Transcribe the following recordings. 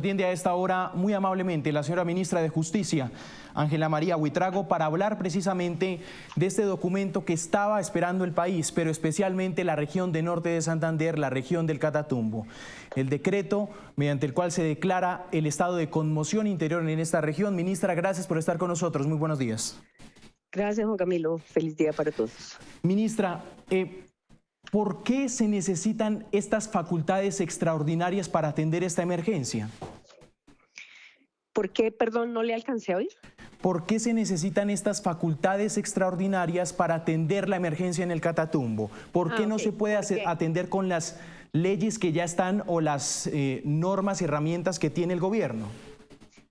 Atiende a esta hora muy amablemente la señora ministra de Justicia, Ángela María Buitrago, para hablar precisamente de este documento que estaba esperando el país, pero especialmente la región de Norte de Santander, la región del Catatumbo. El decreto mediante el cual se declara el estado de conmoción interior en esta región. Ministra, gracias por estar con nosotros. Muy buenos días. Gracias, Juan Camilo. Feliz día para todos. Ministra, ¿por qué se necesitan estas facultades extraordinarias para atender esta emergencia? ¿Por qué, perdón, no le alcancé a oír? ¿Por qué se necesitan estas facultades extraordinarias para atender la emergencia en el Catatumbo? ¿Por qué no se puede atender con las leyes que ya están o las normas y herramientas que tiene el gobierno?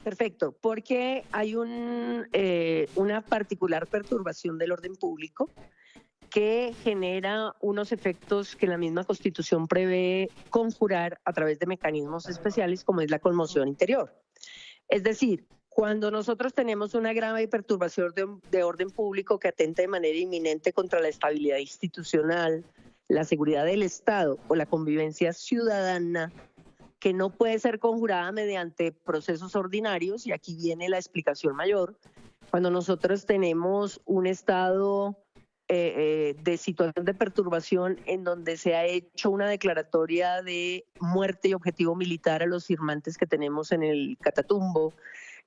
Perfecto, porque hay una particular perturbación del orden público que genera unos efectos que la misma Constitución prevé conjurar a través de mecanismos especiales como es la conmoción interior. Es decir, cuando nosotros tenemos una grave perturbación de orden público que atenta de manera inminente contra la estabilidad institucional, la seguridad del Estado o la convivencia ciudadana, que no puede ser conjurada mediante procesos ordinarios, y aquí viene la explicación mayor, cuando nosotros tenemos un estado de situación de perturbación en donde se ha hecho una declaratoria de muerte y objetivo militar a los firmantes que tenemos en el Catatumbo,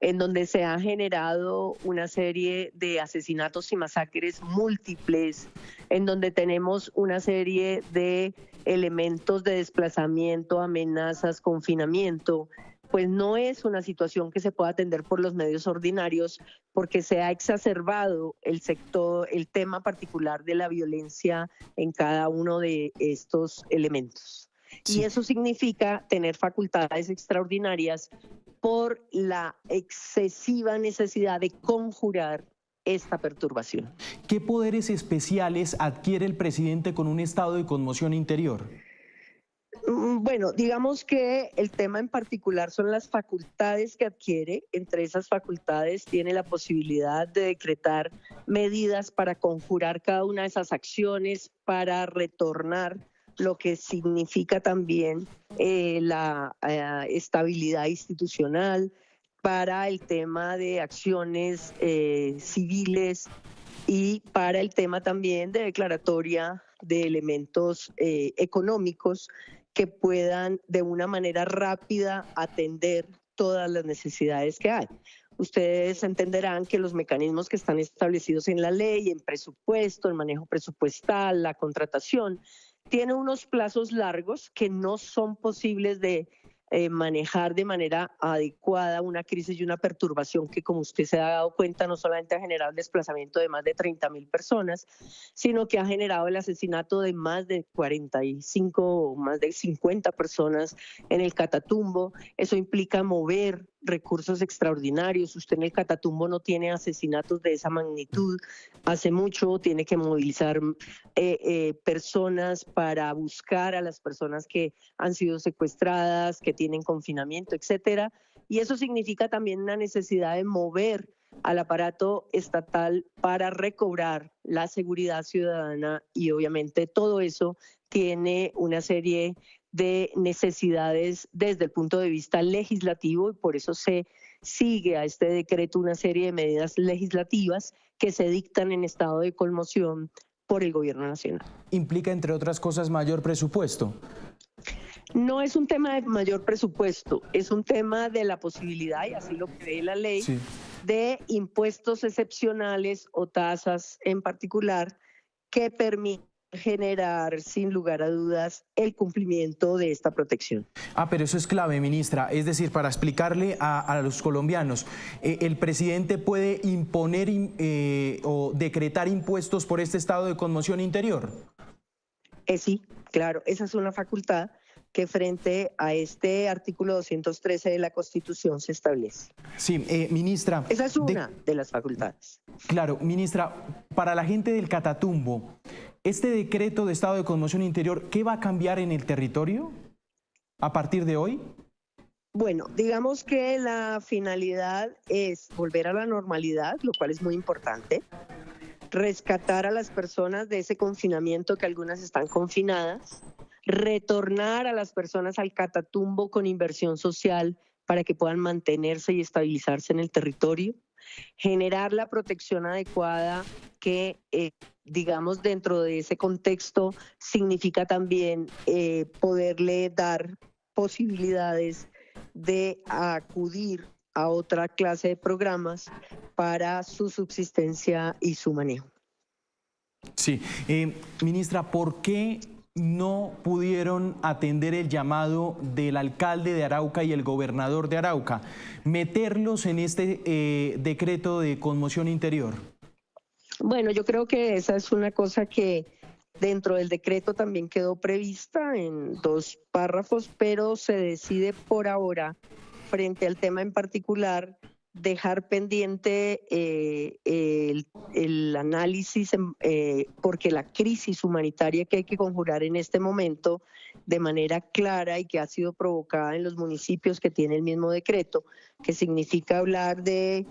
en donde se ha generado una serie de asesinatos y masacres múltiples, en donde tenemos una serie de elementos de desplazamiento, amenazas, confinamiento, pues no es una situación que se pueda atender por los medios ordinarios porque se ha exacerbado el tema particular de la violencia en cada uno de estos elementos. Sí. Y eso significa tener facultades extraordinarias por la excesiva necesidad de conjurar esta perturbación. ¿Qué poderes especiales adquiere el presidente con un estado de conmoción interior? Bueno, digamos que el tema en particular son las facultades que adquiere. Entre esas facultades tiene la posibilidad de decretar medidas para conjurar cada una de esas acciones, para retornar lo que significa también la estabilidad institucional, para el tema de acciones civiles y para el tema también de declaratoria de elementos económicos que puedan de una manera rápida atender todas las necesidades que hay. Ustedes entenderán que los mecanismos que están establecidos en la ley, en presupuesto, el manejo presupuestal, la contratación, tienen unos plazos largos que no son posibles de manejar de manera adecuada una crisis y una perturbación que, como usted se ha dado cuenta, no solamente ha generado el desplazamiento de más de 30.000 personas, sino que ha generado el asesinato de más de 45 o más de 50 personas en el Catatumbo. Eso implica mover recursos extraordinarios. Usted en el Catatumbo no tiene asesinatos de esa magnitud. Hace mucho tiene que movilizar personas para buscar a las personas que han sido secuestradas, que tienen confinamiento, etcétera. Y eso significa también una necesidad de mover al aparato estatal para recobrar la seguridad ciudadana, y obviamente todo eso tiene una serie de necesidades desde el punto de vista legislativo, y por eso se sigue a este decreto una serie de medidas legislativas que se dictan en estado de conmoción por el gobierno nacional. ¿Implica, entre otras cosas, mayor presupuesto? No es un tema de mayor presupuesto, es un tema de la posibilidad, y así lo prevé la ley, sí, de impuestos excepcionales o tasas en particular que permitan generar, sin lugar a dudas, el cumplimiento de esta protección. Pero eso es clave, ministra. Es decir, para explicarle a los colombianos, ¿el presidente puede imponer o decretar impuestos por este estado de conmoción interior? Sí, claro, esa es una facultad que frente a este artículo 213 de la Constitución se establece. Sí, ministra. Esa es una de las facultades. Claro, ministra, para la gente del Catatumbo, este decreto de estado de conmoción interior, ¿qué va a cambiar en el territorio a partir de hoy? Bueno, digamos que la finalidad es volver a la normalidad, lo cual es muy importante, rescatar a las personas de ese confinamiento, que algunas están confinadas, retornar a las personas al Catatumbo con inversión social para que puedan mantenerse y estabilizarse en el territorio, generar la protección adecuada que, digamos, dentro de ese contexto significa también poderle dar posibilidades de acudir a otra clase de programas para su subsistencia y su manejo. Sí, ministra, ¿por qué no pudieron atender el llamado del alcalde de Arauca y el gobernador de Arauca, meterlos en este decreto de conmoción interior? Bueno, yo creo que esa es una cosa que dentro del decreto también quedó prevista en 2 párrafos, pero se decide por ahora, frente al tema en particular, dejar pendiente el análisis, porque la crisis humanitaria que hay que conjurar en este momento de manera clara y que ha sido provocada en los municipios que tiene el mismo decreto, que significa hablar de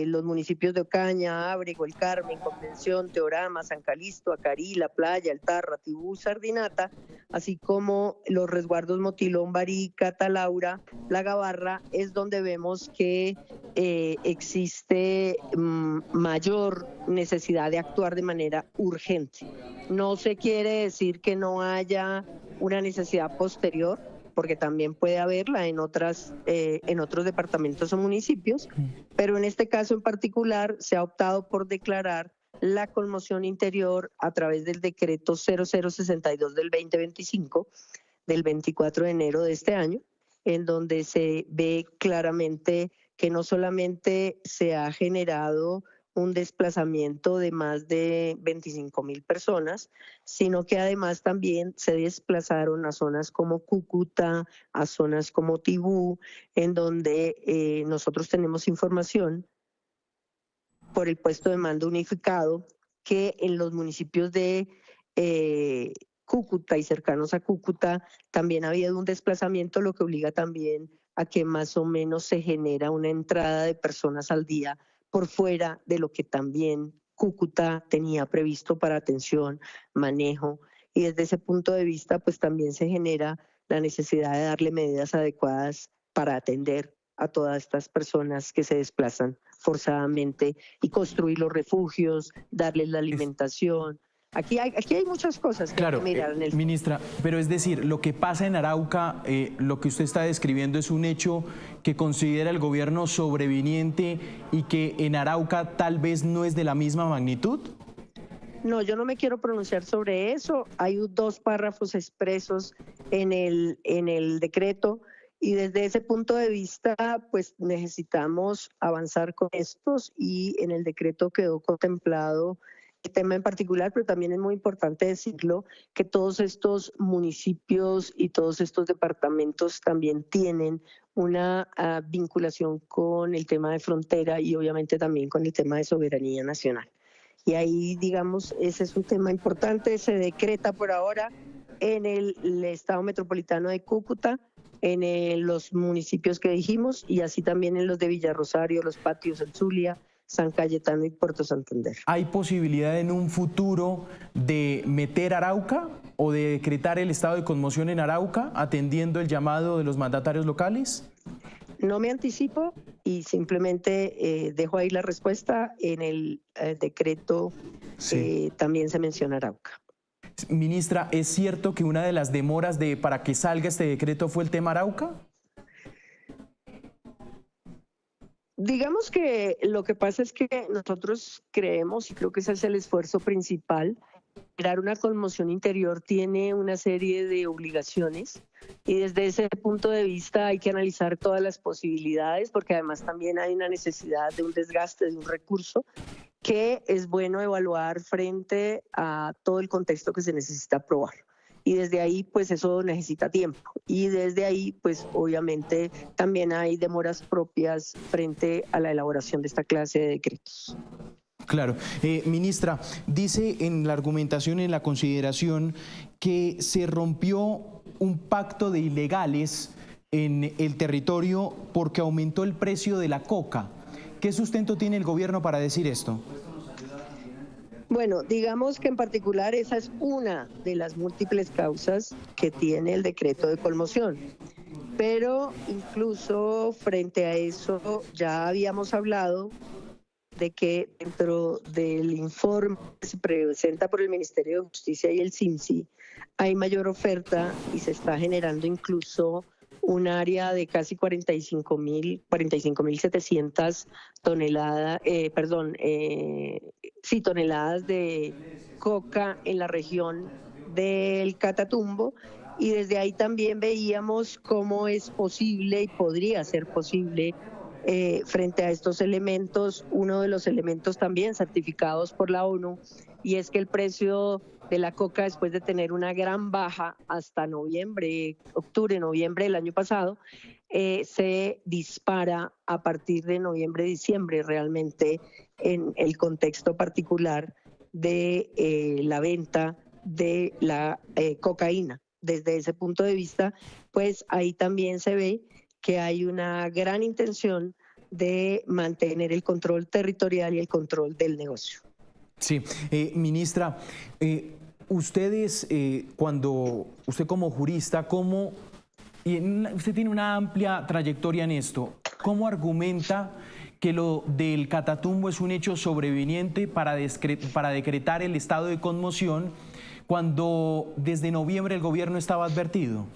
los municipios de Ocaña, Ábrego, El Carmen, Convención, Teorama, San Calixto, Acarí, La Playa, El Tarra, Tibú, Sardinata, así como los resguardos Motilón, Barí, Catalaura, La Gabarra, es donde vemos que existe mayor necesidad de actuar de manera urgente. No se quiere decir que no haya una necesidad posterior, porque también puede haberla en otros departamentos o municipios, pero en este caso en particular se ha optado por declarar la conmoción interior a través del decreto 0062 del 2025, del 24 de enero de este año, en donde se ve claramente que no solamente se ha generado un desplazamiento de más de 25.000 personas, sino que además también se desplazaron a zonas como Cúcuta, a zonas como Tibú, en donde nosotros tenemos información por el puesto de mando unificado que en los municipios de Cúcuta y cercanos a Cúcuta también ha habido un desplazamiento, lo que obliga también a que más o menos se genera una entrada de personas al día por fuera de lo que también Cúcuta tenía previsto para atención, manejo, y desde ese punto de vista pues también se genera la necesidad de darle medidas adecuadas para atender a todas estas personas que se desplazan forzadamente y construir los refugios, darles la alimentación. Aquí hay muchas cosas que hay que mirar en el... Ministra, pero es decir, lo que pasa en Arauca, lo que usted está describiendo es un hecho que considera el gobierno sobreviniente y que en Arauca tal vez no es de la misma magnitud. No, yo no me quiero pronunciar sobre eso. Hay 2 párrafos expresos en el decreto y desde ese punto de vista pues necesitamos avanzar con estos y en el decreto quedó contemplado el tema en particular, pero también es muy importante decirlo que todos estos municipios y todos estos departamentos también tienen una vinculación con el tema de frontera y obviamente también con el tema de soberanía nacional. Y ahí, digamos, ese es un tema importante, se decreta por ahora en el Estado Metropolitano de Cúcuta, en los municipios que dijimos y así también en los de Villarrosario, Los Patios, El Zulia, San Cayetano y Puerto Santander. ¿Hay posibilidad en un futuro de meter Arauca o de decretar el estado de conmoción en Arauca atendiendo el llamado de los mandatarios locales? No me anticipo y simplemente dejo ahí la respuesta. En el decreto sí. También se menciona Arauca. Ministra, ¿es cierto que una de las demoras para que salga este decreto fue el tema Arauca? Digamos que lo que pasa es que nosotros creemos, y creo que ese es el esfuerzo principal, crear una conmoción interior tiene una serie de obligaciones y desde ese punto de vista hay que analizar todas las posibilidades porque además también hay una necesidad de un desgaste de un recurso que es bueno evaluar frente a todo el contexto que se necesita aprobar. Y desde ahí, pues eso necesita tiempo. Y desde ahí, pues obviamente también hay demoras propias frente a la elaboración de esta clase de decretos. Claro. Ministra, dice en la argumentación, en la consideración, que se rompió un pacto de ilegales en el territorio porque aumentó el precio de la coca. ¿Qué sustento tiene el gobierno para decir esto? Bueno, digamos que en particular esa es una de las múltiples causas que tiene el decreto de conmoción. Pero incluso frente a eso ya habíamos hablado de que dentro del informe que se presenta por el Ministerio de Justicia y el CIMSI hay mayor oferta y se está generando incluso un área de casi 45.700 toneladas, toneladas de coca en la región del Catatumbo, y desde ahí también veíamos cómo es posible y podría ser posible frente a estos elementos, uno de los elementos también certificados por la ONU, y es que el precio de la coca, después de tener una gran baja hasta octubre, noviembre del año pasado, se dispara a partir de noviembre, diciembre, realmente en el contexto particular de la venta de la cocaína. Desde ese punto de vista, pues ahí también se ve que hay una gran intención de mantener el control territorial y el control del negocio. Sí, ministra, ustedes, cuando usted como jurista, usted tiene una amplia trayectoria en esto, ¿cómo argumenta que lo del Catatumbo es un hecho sobreveniente para decretar el estado de conmoción cuando desde noviembre el gobierno estaba advertido?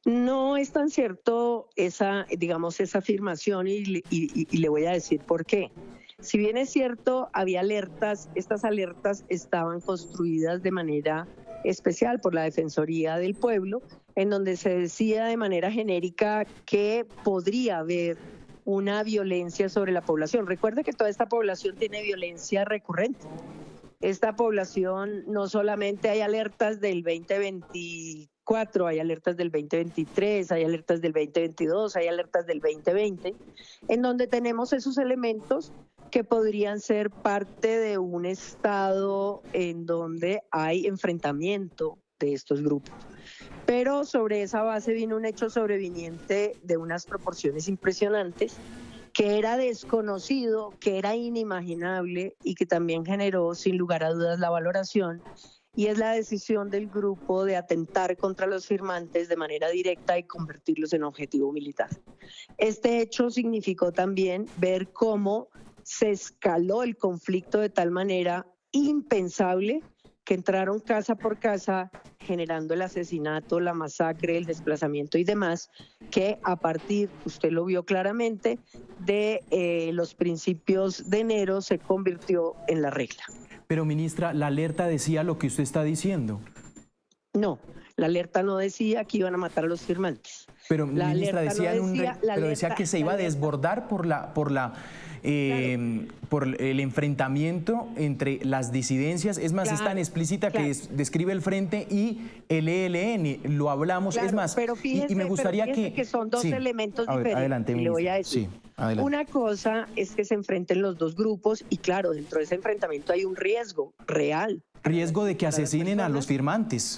No es tan cierto esa afirmación y le voy a decir por qué. Si bien es cierto, había alertas, estas alertas estaban construidas de manera especial por la Defensoría del Pueblo, en donde se decía de manera genérica que podría haber una violencia sobre la población. Recuerde que toda esta población tiene violencia recurrente. Esta población no solamente hay alertas del 2024, hay alertas del 2023, hay alertas del 2022, hay alertas del 2020, en donde tenemos esos elementos que podrían ser parte de un estado en donde hay enfrentamiento de estos grupos. Pero sobre esa base vino un hecho sobreviniente de unas proporciones impresionantes, que era desconocido, que era inimaginable y que también generó sin lugar a dudas la valoración, y es la decisión del grupo de atentar contra los firmantes de manera directa y convertirlos en objetivo militar. Este hecho significó también ver cómo se escaló el conflicto de tal manera impensable que entraron casa por casa generando el asesinato, la masacre, el desplazamiento y demás, que a partir, usted lo vio claramente, de los principios de enero se convirtió en la regla. Pero ministra, la alerta decía lo que usted está diciendo. No, la alerta no decía que iban a matar a los firmantes. Pero ministra, decía que se iba a desbordar por el enfrentamiento entre las disidencias. Es más, es tan explícita que describe el Frente y el ELN. Lo hablamos, es más, pero fíjese, y me gustaría que son dos elementos diferentes. Adelante, le voy a decir. Sí, adelante. Una cosa es que se enfrenten los dos grupos y claro, dentro de ese enfrentamiento hay un riesgo real. Riesgo de que asesinen a los firmantes.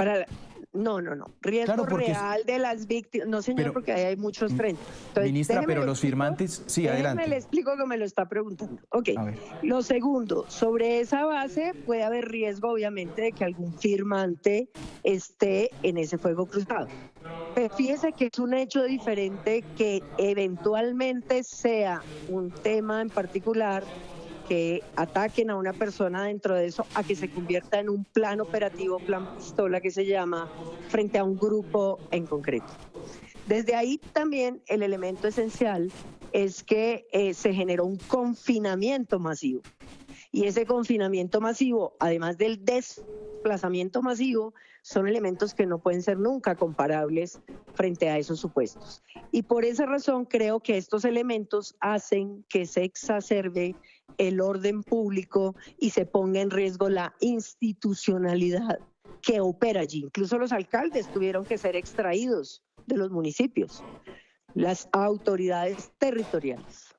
No. Riesgo real de las víctimas. No, señor, porque ahí hay muchos frentes. Entonces, ministra, pero los firmantes... Sí, adelante. Le explico que me lo está preguntando. Ok. Lo segundo, sobre esa base puede haber riesgo, obviamente, de que algún firmante esté en ese fuego cruzado. Pero fíjese que es un hecho diferente que eventualmente sea un tema en particular que ataquen a una persona dentro de eso, a que se convierta en un plan operativo, plan pistola que se llama, frente a un grupo en concreto. Desde ahí también el elemento esencial es que se generó un confinamiento masivo. Y ese confinamiento masivo, además del desplazamiento masivo, son elementos que no pueden ser nunca comparables frente a esos supuestos. Y por esa razón creo que estos elementos hacen que se exacerbe el orden público y se ponga en riesgo la institucionalidad que opera allí. Incluso los alcaldes tuvieron que ser extraídos de los municipios, las autoridades territoriales.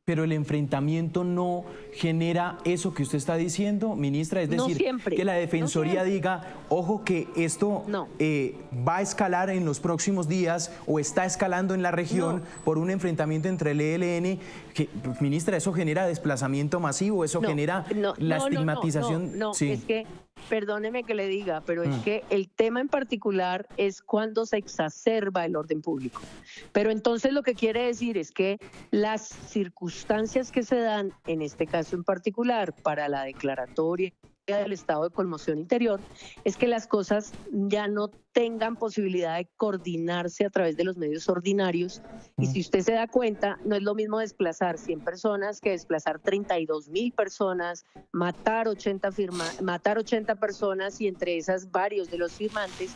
Pero el enfrentamiento no genera eso que usted está diciendo, ministra, es decir, que la Defensoría diga, ojo que esto va a escalar en los próximos días o está escalando en la región por un enfrentamiento entre el ELN. Ministra, ¿eso genera desplazamiento masivo? ¿Eso genera la estigmatización? No, es que Perdóneme que le diga, pero es que el tema en particular es cuando se exacerba el orden público. Pero entonces lo que quiere decir es que las circunstancias que se dan, en este caso en particular, para la declaratoria del estado de conmoción interior, es que las cosas ya no tengan posibilidad de coordinarse a través de los medios ordinarios. Y si usted se da cuenta, no es lo mismo desplazar 100 personas que desplazar 32.000 personas, matar 80 personas y entre esas varios de los firmantes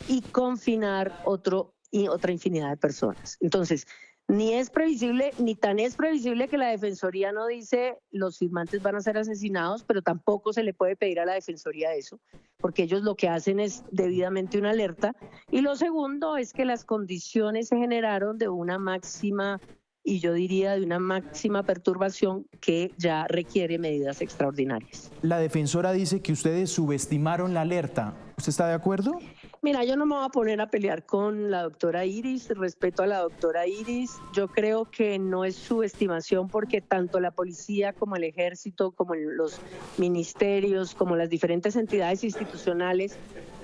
y confinar otra infinidad de personas. Entonces, ni es previsible, ni tan es previsible que la Defensoría no dice los firmantes van a ser asesinados, pero tampoco se le puede pedir a la Defensoría eso, porque ellos lo que hacen es debidamente una alerta. Y lo segundo es que las condiciones se generaron de una máxima, y yo diría de una máxima perturbación que ya requiere medidas extraordinarias. La defensora dice que ustedes subestimaron la alerta. ¿Usted está de acuerdo? Mira, yo no me voy a poner a pelear con la doctora Iris, respeto a la doctora Iris. Yo creo que no es subestimación porque tanto la policía como el ejército, como los ministerios, como las diferentes entidades institucionales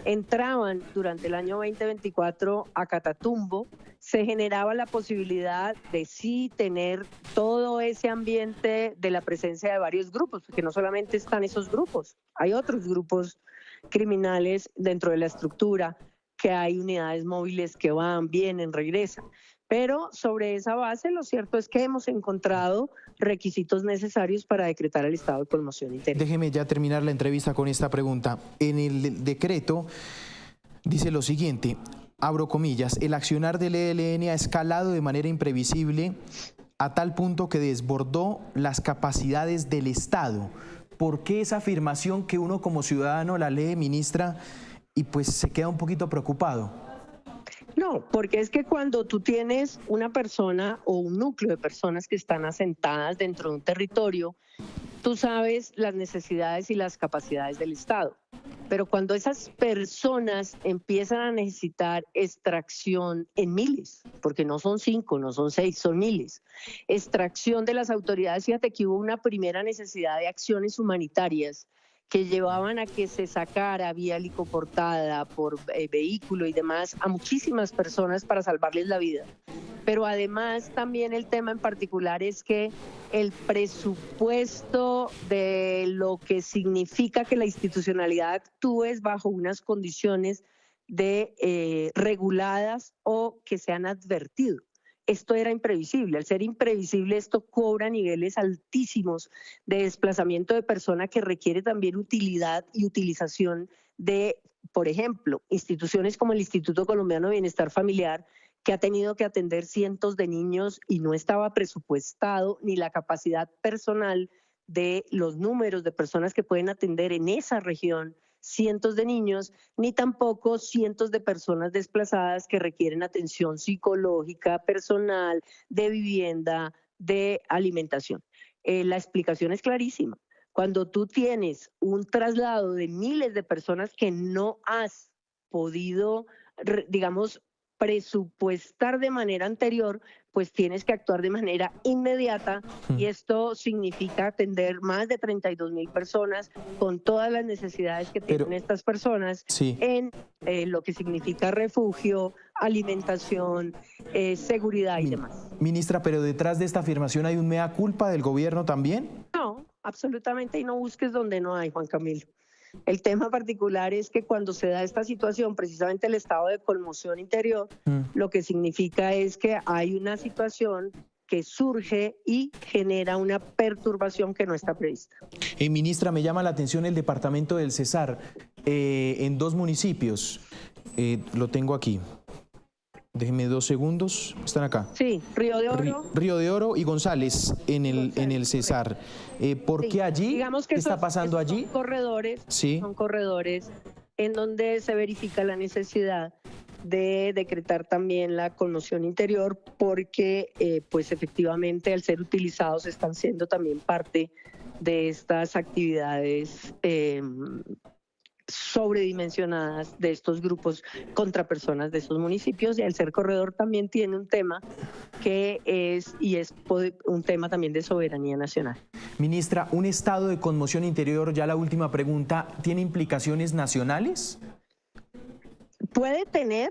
entraban durante el año 2024 a Catatumbo. Se generaba la posibilidad de sí tener todo ese ambiente de la presencia de varios grupos, porque no solamente están esos grupos, hay otros grupos criminales dentro de la estructura, que hay unidades móviles que van, vienen, regresan. Pero sobre esa base, lo cierto es que hemos encontrado requisitos necesarios para decretar el estado de conmoción interior. Déjeme ya terminar la entrevista con esta pregunta. En el decreto dice lo siguiente, abro comillas, el accionar del ELN ha escalado de manera imprevisible a tal punto que desbordó las capacidades del Estado. ¿Por qué esa afirmación que uno como ciudadano la lee, ministra, y pues se queda un poquito preocupado? No, porque es que cuando tú tienes una persona o un núcleo de personas que están asentadas dentro de un territorio, tú sabes las necesidades y las capacidades del Estado. Pero cuando esas personas empiezan a necesitar extracción en miles, porque no son 5, no son 6, son miles, extracción de las autoridades, fíjate que hubo una primera necesidad de acciones humanitarias que llevaban a que se sacara vía helicoportada, por vehículo y demás, a muchísimas personas para salvarles la vida. Pero además también el tema en particular es que el presupuesto de lo que significa que la institucionalidad actúe bajo unas condiciones reguladas o que se han advertido. Esto era imprevisible. Al ser imprevisible, esto cobra niveles altísimos de desplazamiento de persona que requiere también utilidad y utilización de, por ejemplo, instituciones como el Instituto Colombiano de Bienestar Familiar, que ha tenido que atender cientos de niños y no estaba presupuestado ni la capacidad personal de los números de personas que pueden atender en esa región cientos de niños, ni tampoco cientos de personas desplazadas que requieren atención psicológica, personal, de vivienda, de alimentación. La explicación es clarísima. Cuando tú tienes un traslado de miles de personas que no has podido, digamos, presupuestar de manera anterior, pues tienes que actuar de manera inmediata y esto significa atender más de 32.000 personas con todas las necesidades que tienen estas personas en lo que significa refugio, alimentación, seguridad y demás. Ministra, pero detrás de esta afirmación hay un mea culpa del gobierno también. No, absolutamente, y no busques donde no hay, Juan Camilo. El tema particular es que cuando se da esta situación, precisamente el estado de conmoción interior, lo que significa es que hay una situación que surge y genera una perturbación que no está prevista. Ministra, me llama la atención el departamento del Cesar, en 2 municipios. Lo tengo aquí. Déjenme 2 segundos. ¿Están acá? Sí, Río de Oro. Río de Oro y González en el Cesar. ¿Por qué allí? Digamos que ¿Qué está pasando allí? Son corredores en donde se verifica la necesidad de decretar también la conmoción interior porque pues efectivamente al ser utilizados están siendo también parte de estas actividades sobredimensionadas de estos grupos contra personas de esos municipios, y el ser corredor también tiene un tema que es un tema también de soberanía nacional. Ministra, ¿un estado de conmoción interior, ya la última pregunta, tiene implicaciones nacionales? Puede tener,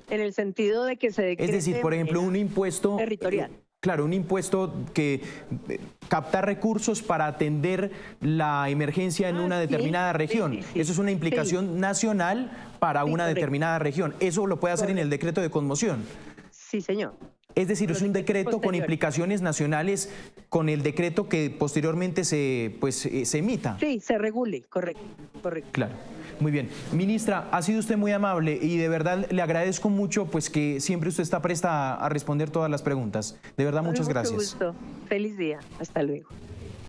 en el sentido de que se decrete. Es decir, por ejemplo, un impuesto territorial. Claro, un impuesto que captar recursos para atender la emergencia en una determinada región. Sí. Eso es una implicación nacional para una correcto. determinada región. Eso lo puede hacer en el decreto de conmoción. Sí, señor. Es decir, es un decreto con posteriores. implicaciones nacionales con el decreto que posteriormente se emita. Sí, se regule, correcto. Claro, muy bien. Ministra, ha sido usted muy amable y de verdad le agradezco mucho pues que siempre usted está presta a responder todas las preguntas. De verdad, muchas gracias. Mucho gusto. Feliz día. Hasta luego.